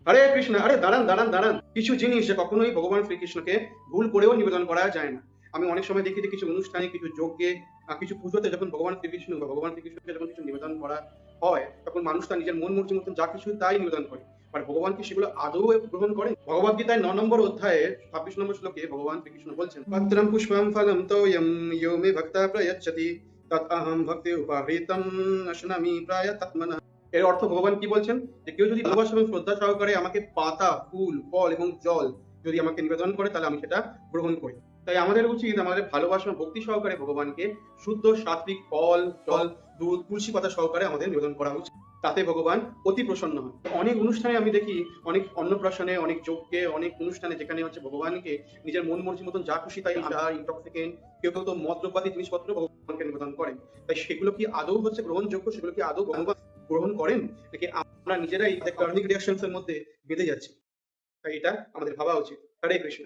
হরে কৃষ্ণ, আরে দাঁড়ান দাঁড়ান দাঁড়ান, কিছু জিনিস যে কখনোই ভগবান শ্রীকৃষ্ণকে ভুল করেও নিবেদন করা যায় না। আমি অনেক সময় দেখি যে কিছু অনুষ্ঠানে, কিছু যজ্ঞে, কিছু পুজোতে যখন ভগবান শ্রীকৃষ্ণকে যখন কিছু নিবেদন করা হয়, তখন মানুষ তার নিজের মন মর্জি মতন যা কিছু তাই নিবেদন করে। আর ভগবান কি সেগুলো আদৌ গ্রহণ করেন? ভগবদ গীতায় ৯ নম্বর অধ্যায়ে ২৬ নম্বর শ্লোকে ভগবান শ্রীকৃষ্ণ বলছেন, পত্রম পুষ্পম ফলম তোয়ম ইয়ো মে ভক্তা প্রয়চ্ছতি তৎ অহম ভক্তি উপাহৃতম অশ্নামি প্রায় তৎমনঃ। এর অর্থ ভগবান কি বলছেন, যে কেউ যদি ভালোবাসা এবং শ্রদ্ধা সহকারে আমাকে পাতা, ফুল, ফল এবং জল যদি আমাকে নিবেদন করে, তাহলে আমি সেটা গ্রহণ করি। তাই আমাদের উচিত আমাদের ভালোবাসা এবং ভক্তি সহকারে ভগবানকে শুদ্ধ সাত্বিক ফল, জল, দুধ, তুলসী পাতা সহকারে আমাদের নিবেদন করা উচিত। তাতে ভগবান অতি প্রসন্ন হয়। অনেক অনুষ্ঠানে আমি দেখি, অনেক অন্নপ্রাশনে, অনেক যজ্ঞে, অনেক অনুষ্ঠানে যেখানে হচ্ছে ভগবানকে নিজের মন মর্জি মতন যা খুশি তাই ইনটক্সিকেন্ট, কেউ কেউ তো মদ্যপাতি জিনিসপত্র ভগবানকে নিবেদন করেন। তাই সেগুলো কি আদৌ হচ্ছে গ্রহণযোগ্য? সেগুলো কি আদৌ ভগবান গ্রহণ করেন, নাকি আমরা নিজেরাই কার্মিক রিয়াকশনস এর মধ্যে বেঁধে যাচ্ছি? তাই এটা আমাদের ভাবা উচিত। হরে কৃষ্ণ।